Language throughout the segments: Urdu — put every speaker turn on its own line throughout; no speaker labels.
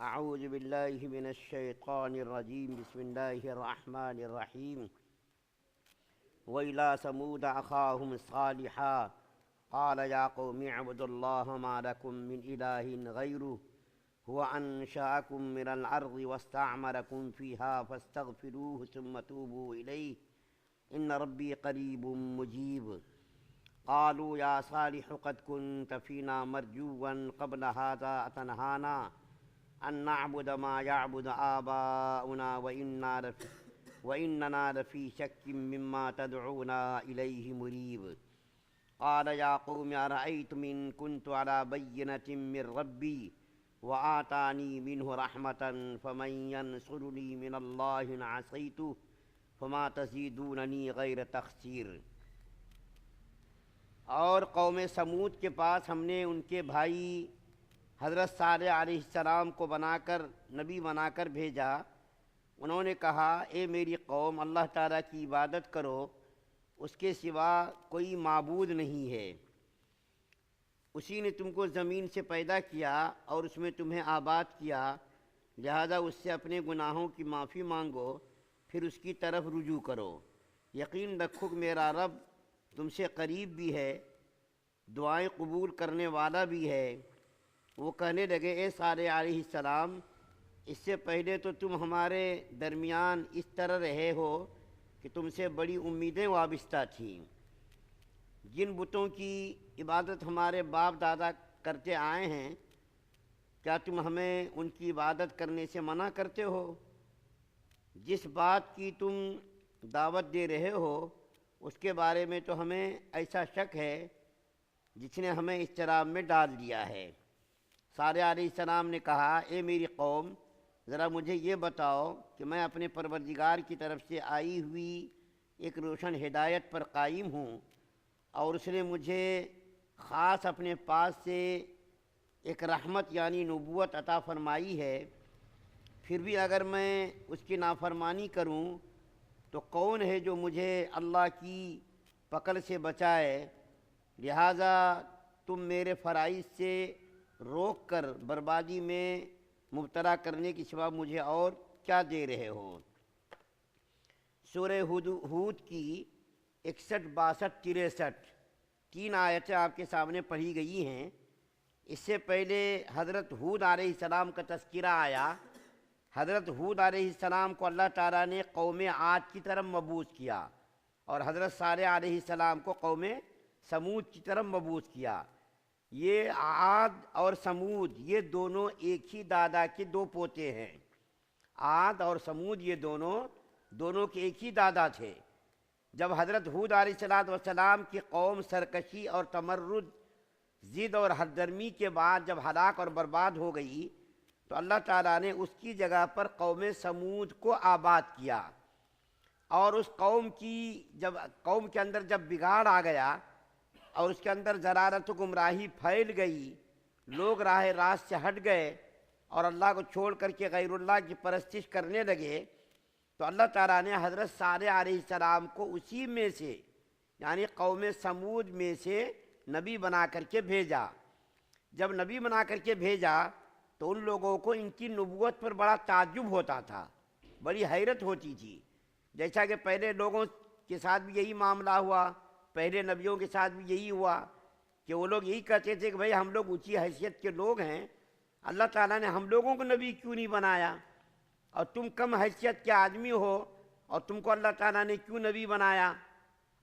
أعوذ بالله من الشيطان الرجيم. بسم الله الرحمن الرحيم. وإلى ثمود أخاهم صالحا قال يا قوم اعبدوا الله ما لكم من إله غيره هو أنشأكم من الأرض واستعمركم فيها فاستغفروه ثم توبوا إليه إن ربي قريب مجيب. قالوا يا صالح قد كنت فينا مرجوا قبل هذا أتنهانا أن نعبد ما يعبد آباؤنا وإننا لفي شك مما تدعونا إليه مريب. قال يا قوم أرأيتم إن كنت على بينة من ربي وآتاني منه رحمة فمن ينصرني من الله إن عصيته فما تزيدونني غير تخسير. اور قوم سمود کے پاس ہم نے ان کے بھائی حضرت صالح علیہ السلام کو نبی بنا کر بھیجا. انہوں نے کہا اے میری قوم اللہ تعالیٰ کی عبادت کرو، اس کے سوا کوئی معبود نہیں ہے. اسی نے تم کو زمین سے پیدا کیا اور اس میں تمہیں آباد کیا، لہذا اس سے اپنے گناہوں کی معافی مانگو، پھر اس کی طرف رجوع کرو. یقین رکھو کہ میرا رب تم سے قریب بھی ہے، دعائیں قبول کرنے والا بھی ہے. وہ کہنے لگے اے صالح علیہ السلام، اس سے پہلے تو تم ہمارے درمیان اس طرح رہے ہو کہ تم سے بڑی امیدیں وابستہ تھیں. جن بتوں کی عبادت ہمارے باپ دادا کرتے آئے ہیں، کیا تم ہمیں ان کی عبادت کرنے سے منع کرتے ہو؟ جس بات کی تم دعوت دے رہے ہو اس کے بارے میں تو ہمیں ایسا شک ہے جس نے ہمیں اضطراب میں ڈال دیا ہے. صالح علیہ السلام نے کہا اے میری قوم، ذرا مجھے یہ بتاؤ کہ میں اپنے پروردگار کی طرف سے آئی ہوئی ایک روشن ہدایت پر قائم ہوں، اور اس نے مجھے خاص اپنے پاس سے ایک رحمت یعنی نبوت عطا فرمائی ہے. پھر بھی اگر میں اس کی نافرمانی کروں تو کون ہے جو مجھے اللہ کی پکڑ سے بچائے؟ لہٰذا تم میرے فرائض سے روک کر بربادی میں مبتلا کرنے کے سوا مجھے اور کیا دے رہے ہو؟ سورہ ہود کی 61، 62، 63 تین آیتیں آپ کے سامنے پڑھی گئی ہیں. اس سے پہلے حضرت ہود علیہ السلام کا تذکرہ آیا. حضرت ہود علیہ السلام کو اللہ تعالیٰ نے قوم عاد کی طرف مبعوث کیا اور حضرت صالح علیہ السلام کو قوم سمود کی طرف مبعوث کیا. یہ عاد اور سمود یہ دونوں ایک ہی دادا کے دو پوتے ہیں. عاد اور سمود یہ دونوں کے ایک ہی دادا تھے. جب حضرت ہود علیہ السلام کی قوم سرکشی اور تمرد، ضد اور حد درمی کے بعد جب ہلاک اور برباد ہو گئی تو اللہ تعالیٰ نے اس کی جگہ پر قوم سمود کو آباد کیا. اور اس قوم کے اندر جب بگاڑ آ گیا اور اس کے اندر ضلالت و گمراہی پھیل گئی، لوگ راہ راست سے ہٹ گئے اور اللہ کو چھوڑ کر کے غیر اللہ کی پرستش کرنے لگے، تو اللہ تعالیٰ نے حضرت صالح علیہ السلام کو اسی میں سے یعنی قوم سمود میں سے نبی بنا کر کے بھیجا. جب نبی بنا کر کے بھیجا تو ان لوگوں کو ان کی نبوت پر بڑا تعجب ہوتا تھا، بڑی حیرت ہوتی تھی. جیسا کہ پہلے لوگوں کے ساتھ بھی یہی معاملہ ہوا، پہلے نبیوں کے ساتھ بھی یہی ہوا کہ وہ لوگ یہی کہتے تھے کہ بھئی ہم لوگ اونچی حیثیت کے لوگ ہیں، اللہ تعالیٰ نے ہم لوگوں کو نبی کیوں نہیں بنایا؟ اور تم کم حیثیت کے آدمی ہو اور تم کو اللہ تعالیٰ نے کیوں نبی بنایا؟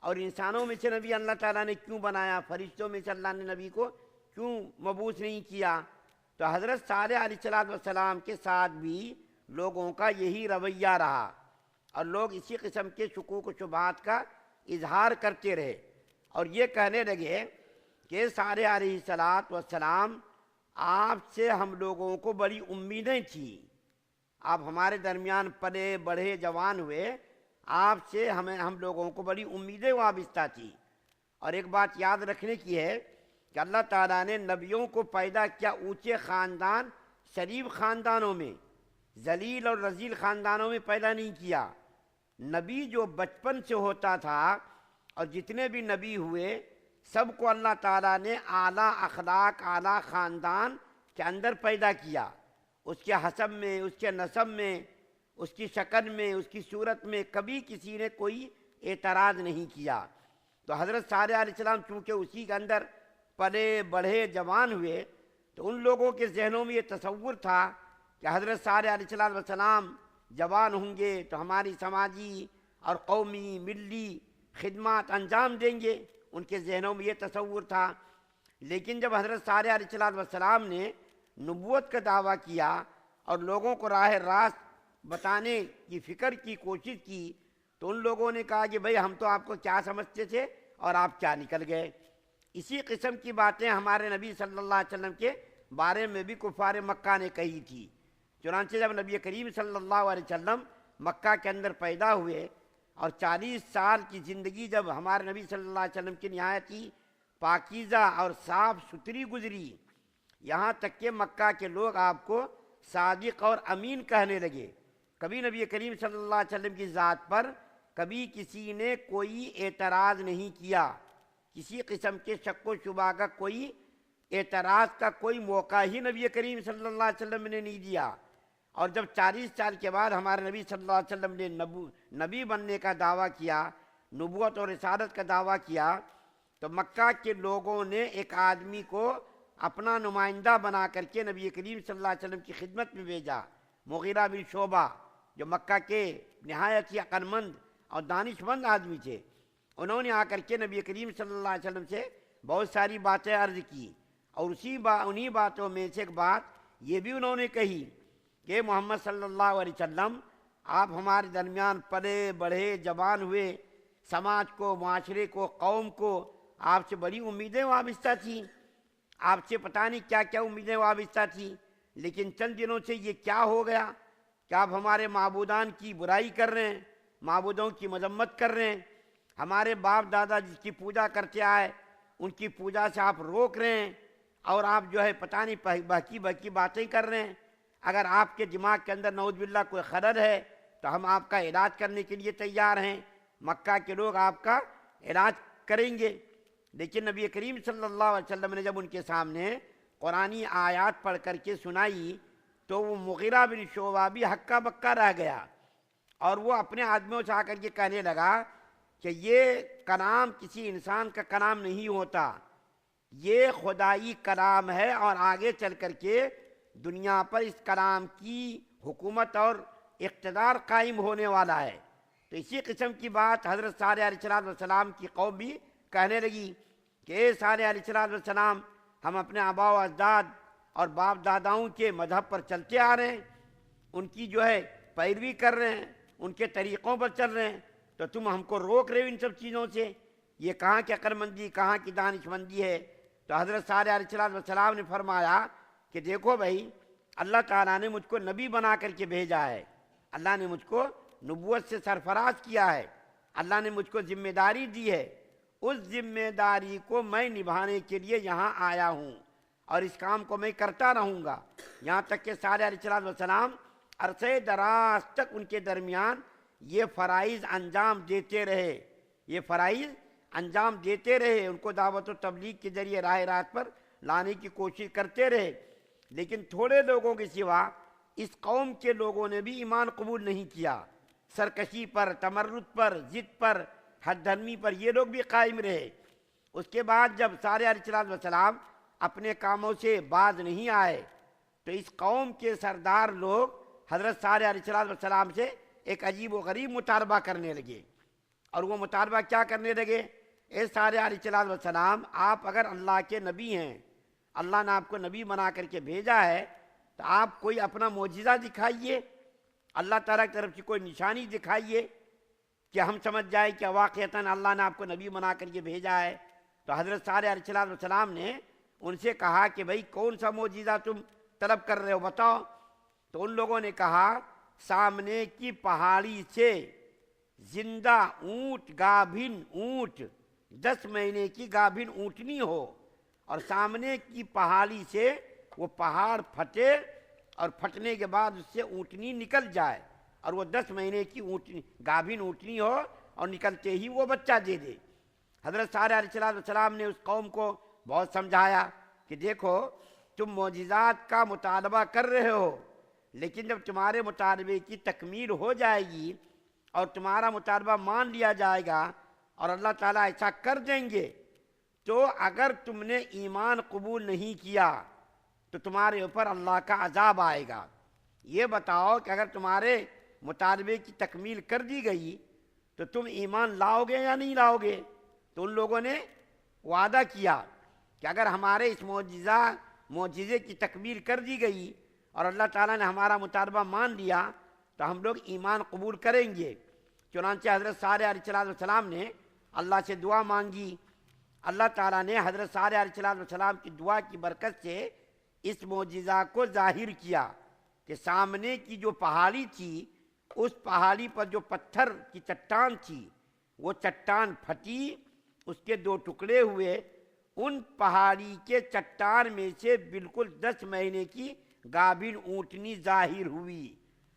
اور انسانوں میں سے نبی اللہ تعالیٰ نے کیوں بنایا؟ فرشتوں میں سے اللہ نے نبی کو کیوں مبعوث نہیں کیا؟ تو حضرت صالح علیہ السلام کے ساتھ بھی لوگوں کا یہی رویہ رہا اور لوگ اسی قسم کے شکوک و شبہات کا اظہار کرتے رہے اور یہ کہنے لگے کہ صالح علیہ السلام آپ سے ہم لوگوں کو بڑی امیدیں تھیں، آپ ہمارے درمیان پلے بڑھے جوان ہوئے، آپ سے ہم لوگوں کو بڑی امیدیں وابستہ تھیں. اور ایک بات یاد رکھنے کی ہے کہ اللہ تعالیٰ نے نبیوں کو پیدا کیا اونچے خاندان، شریف خاندانوں میں، ذلیل اور رذیل خاندانوں میں پیدا نہیں کیا. نبی جو بچپن سے ہوتا تھا اور جتنے بھی نبی ہوئے سب کو اللہ تعالیٰ نے اعلیٰ اخلاق، اعلیٰ خاندان کے اندر پیدا کیا اس کے حسب میں، اس کے نسب میں، اس کی شکل میں، اس کی صورت میں کبھی کسی نے کوئی اعتراض نہیں کیا۔ تو حضرت صالح علیہ السلام چونکہ اسی کے اندر پلے بڑھے جوان ہوئے، تو ان لوگوں کے ذہنوں میں یہ تصور تھا کہ حضرت صالح علیہ السلام جوان ہوں گے تو ہماری سماجی اور قومی ملی خدمات انجام دیں گے، ان کے ذہنوں میں یہ تصور تھا۔ لیکن جب حضرت صالح علیہ السلام نے نبوت کا دعویٰ کیا اور لوگوں کو راہ راست بتانے کی فکر کی کوشش کی، تو ان لوگوں نے کہا کہ بھئی ہم تو آپ کو کیا سمجھتے تھے اور آپ کیا نکل گئے۔ اسی قسم کی باتیں ہمارے نبی صلی اللہ علیہ وسلم کے بارے میں بھی کفار مکہ نے کہی تھی۔ چنانچہ جب نبی کریم صلی اللہ علیہ وسلم مکہ کے اندر پیدا ہوئے اور 40 سال کی زندگی جب ہمارے نبی صلی اللہ علیہ وسلم کی نہایت ہی پاکیزہ اور صاف ستھری گزری، یہاں تک کہ مکہ کے لوگ آپ کو صادق اور امین کہنے لگے۔ کبھی نبی کریم صلی اللہ علیہ وسلم کی ذات پر کبھی کسی نے کوئی اعتراض نہیں کیا، کسی قسم کے شک و شبہ کا کوئی اعتراض کا کوئی موقع ہی نبی کریم صلی اللہ علیہ وسلم نے نہیں دیا۔ اور جب 40 سال کے بعد ہمارے نبی صلی اللہ علیہ وسلم نے نبی بننے کا دعویٰ کیا، نبوت اور رسالت کا دعویٰ کیا، تو مکہ کے لوگوں نے ایک آدمی کو اپنا نمائندہ بنا کر کے نبی کریم صلی اللہ علیہ وسلم کی خدمت میں بھیجا، مغیرہ بن شعبہ، جو مکہ کے نہایت ہی عقل مند اور دانش مند آدمی تھے۔ انہوں نے آ کر کے نبی کریم صلی اللہ علیہ وسلم سے بہت ساری باتیں عرض کی، اور انہی باتوں میں سے ایک بات یہ بھی انہوں نے کہی کہ محمد صلی اللہ علیہ وسلم آپ ہمارے درمیان پلے بڑھے جوان ہوئے، سماج کو، معاشرے کو، قوم کو آپ سے بڑی امیدیں وابستہ تھیں، آپ سے پتہ نہیں کیا کیا امیدیں وابستہ تھیں، لیکن چند دنوں سے یہ کیا ہو گیا کہ آپ ہمارے معبودان کی برائی کر رہے ہیں، معبودوں کی مذمت کر رہے ہیں، ہمارے باپ دادا جس کی پوجا کرتے آئے ان کی پوجا سے آپ روک رہے ہیں، اور آپ جو ہے پتہ نہیں بہکی بہکی باتیں کر رہے ہیں۔ اگر آپ کے دماغ کے اندر نعوذ باللہ کوئی خلل ہے تو ہم آپ کا علاج کرنے کے لیے تیار ہیں، مکہ کے لوگ آپ کا علاج کریں گے۔ لیکن نبی کریم صلی اللہ علیہ وسلم نے جب ان کے سامنے قرآنی آیات پڑھ کر کے سنائی تو وہ مغیرہ بن شعبہ بھی ہکا بکا رہ گیا، اور وہ اپنے آدمیوں سے آ کر کے کہنے لگا کہ یہ کلام کسی انسان کا کلام نہیں ہوتا، یہ خدائی کلام ہے، اور آگے چل کر کے دنیا پر اس کلام کی حکومت اور اقتدار قائم ہونے والا ہے۔ تو اسی قسم کی بات حضرت صالح علیہ السلام کی قوم بھی کہنے لگی کہ اے صالح علیہ السلام، ہم اپنے آباء و اجداد اور باپ داداؤں کے مذہب پر چلتے آ رہے ہیں، ان کی جو ہے پیروی کر رہے ہیں، ان کے طریقوں پر چل رہے ہیں، تو تم ہم کو روک رہے ہو ان سب چیزوں سے، یہ کہاں کی عقل مندی، کہاں کی دانش مندی ہے؟ تو حضرت صالح علیہ السلام نے فرمایا کہ دیکھو بھائی، اللہ تعالیٰ نے مجھ کو نبی بنا کر کے بھیجا ہے، اللہ نے مجھ کو نبوت سے سرفراز کیا ہے، اللہ نے مجھ کو ذمہ داری دی ہے، اس ذمہ داری کو میں نبھانے کے لیے یہاں آیا ہوں، اور اس کام کو میں کرتا رہوں گا، یہاں تک کہ صالح علیہ السلام عرصہ دراز تک ان کے درمیان یہ فرائض انجام دیتے رہے، یہ فرائض انجام دیتے رہے، ان کو دعوت و تبلیغ کے ذریعے راہ راست پر لانے کی کوشش کرتے رہے۔ لیکن تھوڑے لوگوں کے سوا اس قوم کے لوگوں نے بھی ایمان قبول نہیں کیا، سرکشی پر، تمرد پر، ضد پر، حد دھرمی پر یہ لوگ بھی قائم رہے۔ اس کے بعد جب صالح علیہ السلام اپنے کاموں سے باز نہیں آئے تو اس قوم کے سردار لوگ حضرت صالح علیہ السلام سے ایک عجیب و غریب مطالبہ کرنے لگے، اور وہ مطالبہ کیا کرنے لگے؟ اے صالح علیہ السلام، آپ اگر اللہ کے نبی ہیں، اللہ نے آپ کو نبی بنا کر کے بھیجا ہے، تو آپ کوئی اپنا معجزہ دکھائیے، اللہ تعالیٰ کی طرف سے کوئی نشانی دکھائیے کہ ہم سمجھ جائیں کہ واقعتاً اللہ نے آپ کو نبی بنا کر کے بھیجا ہے۔ تو حضرت صالح علیہ السلام نے ان سے کہا کہ بھئی کون سا معجزہ تم طلب کر رہے ہو، بتاؤ۔ تو ان لوگوں نے کہا سامنے کی پہاڑی سے زندہ اونٹ، گابھن اونٹ، 10 مہینے کی گابھن اونٹنی ہو، اور سامنے کی پہاڑی سے وہ پہاڑ پھٹے، اور پھٹنے کے بعد اس سے اونٹنی نکل جائے، اور وہ 10 مہینے کی گابھن اونٹنی ہو، اور نکلتے ہی وہ بچہ دے دے۔ حضرت صالح علیہ السلام نے اس قوم کو بہت سمجھایا کہ دیکھو، تم معجزات کا مطالبہ کر رہے ہو، لیکن جب تمہارے مطالبے کی تکمیل ہو جائے گی اور تمہارا مطالبہ مان لیا جائے گا اور اللہ تعالیٰ ایسا کر دیں گے، تو اگر تم نے ایمان قبول نہیں کیا تو تمہارے اوپر اللہ کا عذاب آئے گا۔ یہ بتاؤ کہ اگر تمہارے مطالبے کی تکمیل کر دی گئی تو تم ایمان لاؤ گے یا نہیں لاؤ گے؟ تو ان لوگوں نے وعدہ کیا کہ اگر ہمارے اس معجزے کی تکمیل کر دی گئی اور اللہ تعالیٰ نے ہمارا مطالبہ مان لیا تو ہم لوگ ایمان قبول کریں گے۔ چنانچہ حضرت صالح علیہ السلام نے اللہ سے دعا مانگی، اللہ تعالیٰ نے حضرت صالح علیہ السلام کی دعا کی برکت سے اس معجزہ کو ظاہر کیا کہ سامنے کی جو پہاڑی تھی، اس پہاڑی پر جو پتھر کی چٹان تھی، وہ چٹان پھٹی، اس کے 2 ٹکڑے ہوئے۔ ان پہاڑی کے چٹان میں سے بالکل 10 مہینے کی گابن اونٹنی ظاہر ہوئی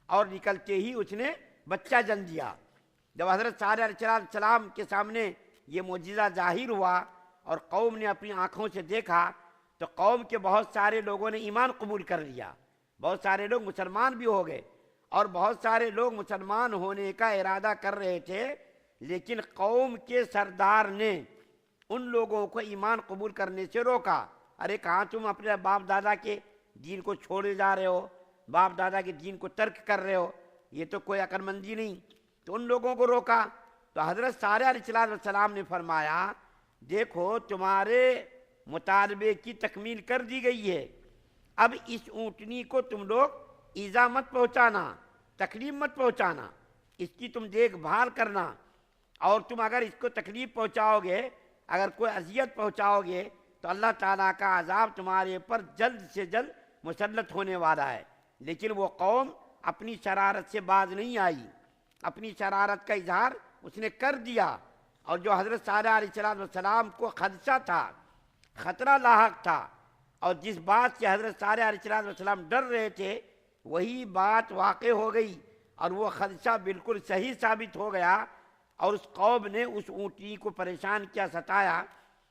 اور نکلتے ہی اس نے بچہ جن دیا۔ جب حضرت صالح علیہ السلام کے سامنے یہ معجزہ ظاہر ہوا اور قوم نے اپنی آنکھوں سے دیکھا تو قوم کے بہت سارے لوگوں نے ایمان قبول کر لیا، بہت سارے لوگ مسلمان بھی ہو گئے، اور بہت سارے لوگ مسلمان ہونے کا ارادہ کر رہے تھے، لیکن قوم کے سردار نے ان لوگوں کو ایمان قبول کرنے سے روکا۔ ارے کہاں تم اپنے باپ دادا کے دین کو چھوڑے جا رہے ہو، باپ دادا کے دین کو ترک کر رہے ہو، یہ تو کوئی عقل مندی نہیں۔ تو ان لوگوں کو روکا تو حضرت صالح علیہ السلام نے فرمایا، دیکھو تمہارے مطالبے کی تکمیل کر دی گئی ہے، اب اس اونٹنی کو تم لوگ ایذا مت پہنچانا، تکلیف مت پہنچانا، اس کی تم دیکھ بھال کرنا، اور تم اگر اس کو تکلیف پہنچاؤ گے، اگر کوئی اذیت پہنچاؤ گے تو اللہ تعالیٰ کا عذاب تمہارے پر جلد سے جلد مسلط ہونے والا ہے۔ لیکن وہ قوم اپنی شرارت سے باز نہیں آئی، اپنی شرارت کا اظہار اس نے کر دیا، اور جو حضرت صالح علیہ السلام کو خدشہ تھا، خطرہ لاحق تھا، اور جس بات سے حضرت صالح علیہ السلام ڈر رہے تھے وہی بات واقع ہو گئی، اور وہ خدشہ بالکل صحیح ثابت ہو گیا، اور اس قوم نے اس اونٹنی کو پریشان کیا، ستایا،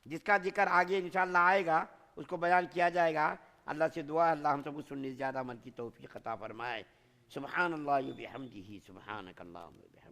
جس کا ذکر آگے انشاءاللہ آئے گا، اس کو بیان کیا جائے گا۔ اللہ سے دعا ہے اللہ ہم سب کو سننے سے زیادہ عمل کی توفیق عطا فرمائے۔ سبحان اللہ و بحمدہ، سبحانک اللہم و بحمدک۔